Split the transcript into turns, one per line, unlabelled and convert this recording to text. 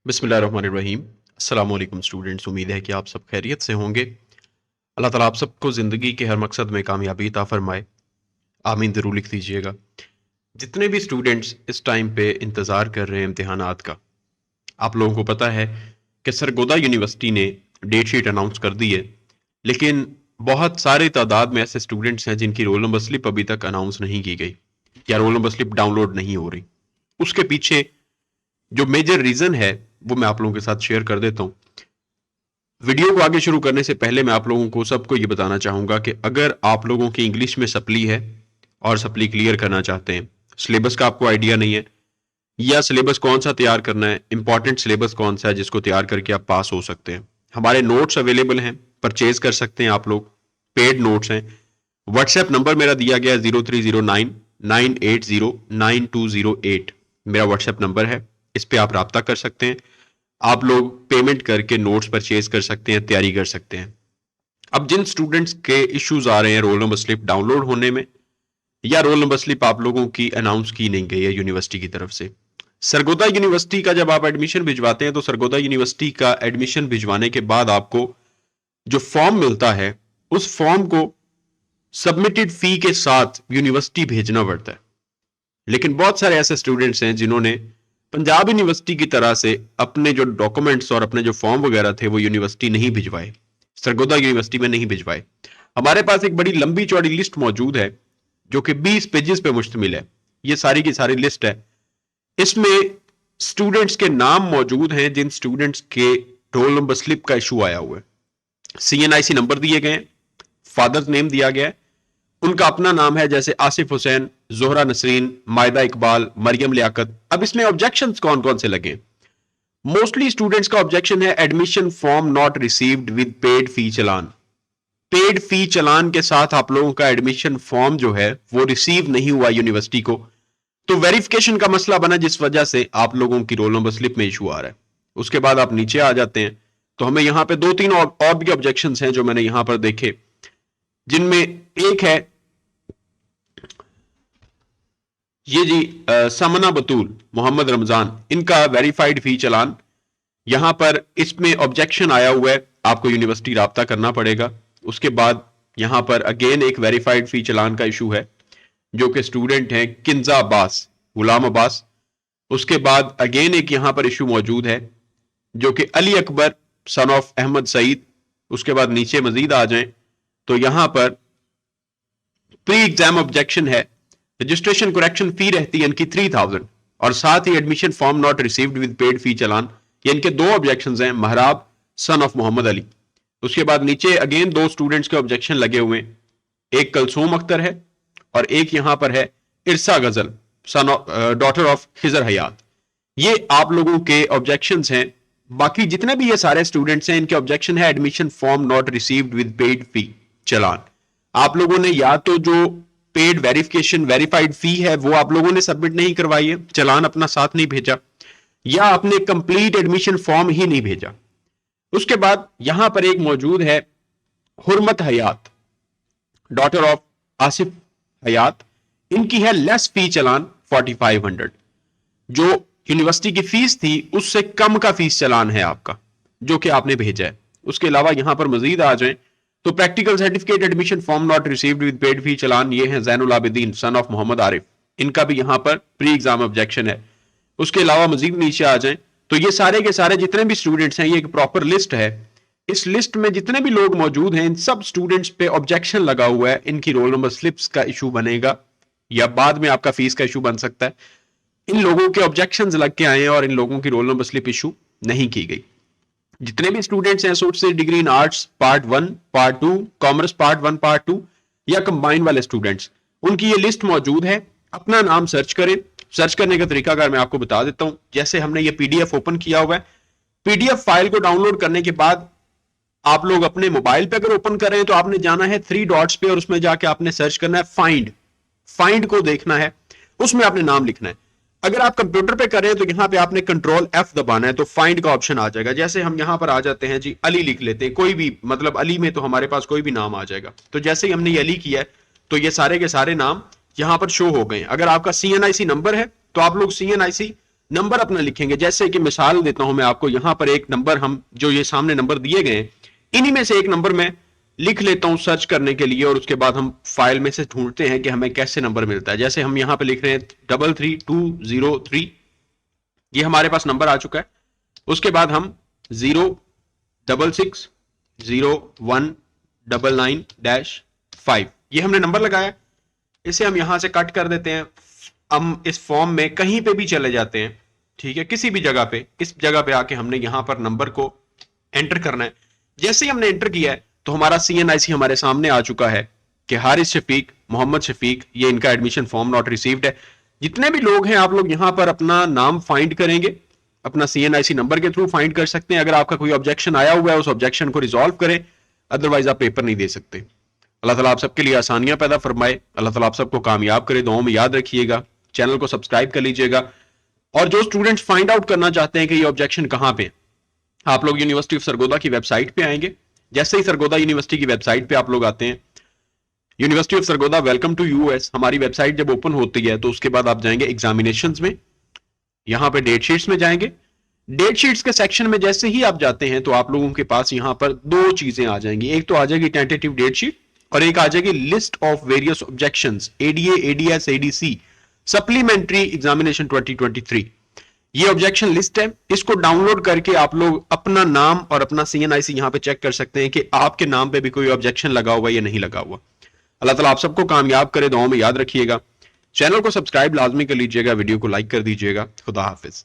बिस्मिल्लाहिर्रहमानिर्रहीम। अस्सलाम वालेकुम स्टूडेंट्स, उम्मीद है कि आप सब खैरियत से होंगे। अल्लाह ताला आप सबको ज़िंदगी के हर मकसद में कामयाबी अता फरमाए। आमीन ज़रूर लिख दीजिएगा। जितने भी स्टूडेंट्स इस टाइम पे इंतज़ार कर रहे हैं इम्तिहानात का, आप लोगों को पता है कि सरगोदा यूनिवर्सिटी ने डेट शीट अनाउंस कर दी है, लेकिन बहुत सारे तादाद में ऐसे स्टूडेंट्स हैं जिनकी रोल नंबर स्लिप अभी तक अनाउंस नहीं की गई या रोल नंबर स्लिप डाउनलोड नहीं हो रही। उसके पीछे जो मेजर रीज़न है वो मैं आप लोगों के साथ शेयर कर देता हूँ। वीडियो को आगे शुरू करने से पहले मैं आप लोगों को सबको ये बताना चाहूँगा कि अगर आप लोगों की इंग्लिश में सप्ली है और सप्ली क्लियर करना चाहते हैं, सिलेबस का आपको आइडिया नहीं है या सिलेबस कौन सा तैयार करना है, इंपॉर्टेंट सिलेबस कौन सा है जिसको तैयार करके आप पास हो सकते हैं, हमारे नोट्स अवेलेबल हैं, परचेज कर सकते हैं आप लोग, पेड नोट्स हैं। व्हाट्सएप नंबर मेरा दिया गया है 0309980928 मेरा व्हाट्सएप नंबर है, इस पर आप रब्ता कर सकते हैं। आप लोग पेमेंट करके नोट्स परचेज कर सकते हैं, तैयारी कर सकते हैं। अब जिन स्टूडेंट्स के इश्यूज आ रहे हैं रोल नंबर स्लिप डाउनलोड होने में या रोल नंबर स्लिप आप लोगों की अनाउंस की नहीं गई है यूनिवर्सिटी की तरफ से, सरगोदा यूनिवर्सिटी का जब आप एडमिशन भिजवाते हैं तो सरगोदा यूनिवर्सिटी का एडमिशन भिजवाने के बाद आपको जो फॉर्म मिलता है उस फॉर्म को सबमिटेड फी के साथ यूनिवर्सिटी भेजना पड़ता है। लेकिन बहुत सारे ऐसे स्टूडेंट्स हैं जिन्होंने पंजाब यूनिवर्सिटी की तरह से अपने जो डॉक्यूमेंट्स और अपने जो फॉर्म वगैरह थे वो यूनिवर्सिटी नहीं भिजवाए, सरगोदा यूनिवर्सिटी में नहीं भिजवाए। हमारे पास एक बड़ी लंबी चौड़ी लिस्ट मौजूद है जो कि 20 पेजेस पे मुश्तमिल है। ये सारी की सारी लिस्ट है। इसमें स्टूडेंट्स के नाम मौजूद हैं जिन स्टूडेंट्स के रोल नंबर स्लिप का इशू आया हुआ है। CNIC नंबर दिए गए, फादर्स नेम दिया गया है, उनका अपना नाम है जैसे आसिफ हुसैन, जोहरा नसरीन, मायदा इकबाल, मरियम लियाकत। अब इसमें ऑब्जेक्शंस कौन कौन से लगे? मोस्टली स्टूडेंट्स का ऑब्जेक्शन है admission form not received with paid fee challan. Paid fee challan के साथ आप लोगों का एडमिशन फॉर्म जो है वो रिसीव नहीं हुआ यूनिवर्सिटी को, तो वेरिफिकेशन का मसला बना जिस वजह से आप लोगों की रोल नंबर स्लिप में इशू आ रहा है। उसके बाद आप नीचे आ जाते हैं तो हमें यहां पे 2-3 और भी ऑब्जेक्शंस हैं जो मैंने यहां पर देखे, जिनमें एक है ये जी समना बतूल मोहम्मद रमजान, इनका वेरीफाइड फी चलान, यहां पर इसमें ऑब्जेक्शन आया हुआ है, आपको यूनिवर्सिटी राब्ता करना पड़ेगा। उसके बाद यहां पर अगेन एक वेरीफाइड फी चलान का इशू है जो कि स्टूडेंट हैं किंजा अब्बास, गुलाम अब्बास। उसके बाद अगेन एक यहां पर इशू मौजूद है जो कि अली अकबर सन ऑफ अहमद सईद। उसके बाद नीचे मजीद आ जाएं तो यहां पर प्री एग्जाम ऑब्जेक्शन है, रजिस्ट्रेशन करेक्शन फी रहती है इनकी 3000 और साथ ही admission form not received with paid fee challan. ये इनके दो ऑब्जेक्शंस हैं, महराब सन ऑफ मोहम्मद अली। उसके बाद नीचे अगेन दो स्टूडेंट्स के ऑब्जेक्शन लगे हुए हैं, एक कलसूम अख्तर है और एक यहां पर है Irsa Ghazal son of daughter of Khizar Hayat. ये आप लोगों के ऑब्जेक्शंस हैं। बाकी जितने भी ये सारे स्टूडेंट्स हैं इनके ऑब्जेक्शन है admission form not received with paid fee challan. आप लोगों ने या तो जो पेड वेरिफिकेशन वेरीफाइड फी है वो आप लोगों ने सबमिट नहीं करवाई है, चलान अपना साथ नहीं भेजा, या आपने कंप्लीट एडमिशन फॉर्म ही नहीं भेजा। उसके बाद यहां पर एक मौजूद है हुरमत हयात, डॉटर ऑफ आसिफ हयात, इनकी है लेस फी चलान 4500, जो यूनिवर्सिटी की फीस थी उससे कम का फीस चलान है आपका जो कि आपने भेजा है। उसके अलावा यहां पर मजीद आ जाएं तो practical certificate admission form not received with paid fee challan, ये है जैनुल आबिदीन सन ऑफ मोहम्मद आरिफ, इनका भी यहां पर प्री एग्जाम ऑब्जेक्शन है। उसके अलावा मजीद नीचे आ जाएं तो ये सारे के सारे जितने भी स्टूडेंट्स हैं, ये एक प्रॉपर लिस्ट है। इस लिस्ट में जितने भी लोग मौजूद हैं इन सब स्टूडेंट्स पे ऑब्जेक्शन लगा हुआ है, इनकी रोल नंबर स्लिप्स का इशू बनेगा या बाद में आपका फीस का इशू बन सकता है। इन लोगों के ऑब्जेक्शंस लग के आए हैं और इन लोगों की रोल नंबर स्लिप इशू नहीं की गई। जितने भी स्टूडेंट्स हैं associate degree in arts part 1 part 2, commerce part 1 part 2 या कंबाइन वाले स्टूडेंट्स, उनकी ये लिस्ट मौजूद है। अपना नाम सर्च करें। सर्च करने का तरीका अगर मैं आपको बता देता हूं, जैसे हमने ये पीडीएफ ओपन किया हुआ है, पीडीएफ फाइल को डाउनलोड करने के बाद आप लोग अपने मोबाइल पे अगर ओपन कर रहे हैं तो आपने जाना है 3 डॉट्स पे और उसमें जाके आपने सर्च करना है फाइंड को देखना है, उसमें आपने नाम लिखना है। अगर आप कंप्यूटर पे कर रहे हैं तो यहां पे आपने कंट्रोल F दबाना है तो फाइंड का ऑप्शन आ जाएगा। जैसे हम यहां पर आ जाते हैं जी, अली लिख लेते हैं, कोई भी, मतलब अली में तो हमारे पास कोई भी नाम आ जाएगा। तो जैसे ही हमने ये अली किया है तो ये सारे के सारे नाम यहां पर शो हो गए। अगर आपका CNIC नंबर है तो आप लोग CNIC नंबर अपना लिखेंगे। जैसे कि मिसाल देता हूं मैं आपको, यहां पर एक नंबर, हम जो ये सामने नंबर दिए गए हैं इन्हीं में से एक नंबर मैं लिख लेता हूं सर्च करने के लिए, और उसके बाद हम फाइल में से ढूंढते हैं कि हमें कैसे नंबर मिलता है। जैसे हम यहां पे लिख रहे हैं 33203, ये हमारे पास नंबर आ चुका है। उसके बाद हम 0660199-5 ये हमने नंबर लगाया। इसे हम यहां से कट कर देते हैं। हम इस फॉर्म में कहीं पे भी चले जाते हैं, ठीक है, किसी भी जगह पे, इस जगह पे आके हमने यहां पर नंबर को एंटर करना है। जैसे ही हमने एंटर किया है तो हमारा CNIC हमारे सामने आ चुका है कि हारिस शफीक, मोहम्मद शफीक, ये इनका एडमिशन फॉर्म नॉट रिसीव्ड है। जितने भी लोग हैं आप लोग यहां पर अपना नाम फाइंड करेंगे, अपना CNIC नंबर के थ्रू फाइंड कर सकते हैं। अगर आपका कोई ऑब्जेक्शन आया हुआ है उस ऑब्जेक्शन को रिजॉल्व करें, अदरवाइज आप पेपर नहीं दे सकते। अल्लाह ताला आप सबके लिए आसानियां पैदा फरमाए, अल्लाह ताला आप सबको कामयाब करे। दुआओं में याद रखिएगा, चैनल को सब्सक्राइब कर लीजिएगा। और जो स्टूडेंट्स फाइंड आउट करना चाहते हैं कि ये ऑब्जेक्शन कहां पे, आप लोग यूनिवर्सिटी ऑफ सरगोदा की वेबसाइट पे आएंगे। जैसे ही सरगोदा यूनिवर्सिटी की वेबसाइट पे आप लोग आते हैं, university of Sargodha welcome to us हमारी वेबसाइट जब ओपन होती है तो उसके बाद आप जाएंगे एग्जामिनेशंस में, यहां पे डेट शीट्स में जाएंगे। डेट शीट्स के सेक्शन में जैसे ही आप जाते हैं तो आप लोगों के पास यहां पर दो चीजें आ जाएंगी। एक तो आ जाएगी टेंटेटिव डेट शीट, और एक आ जाएगी list of various objections, ADA, ADS, ADC, supplementary examination 2023। ये ऑब्जेक्शन लिस्ट है। इसको डाउनलोड करके आप लोग अपना नाम और अपना CNIC यहां पे चेक कर सकते हैं कि आपके नाम पे भी कोई ऑब्जेक्शन लगा हुआ या नहीं लगा हुआ। अल्लाह ताला आप सबको कामयाब करे। दुआओं में याद रखिएगा। चैनल को सब्सक्राइब लाजमी कर लीजिएगा, वीडियो को लाइक कर दीजिएगा। खुदा हाफिज।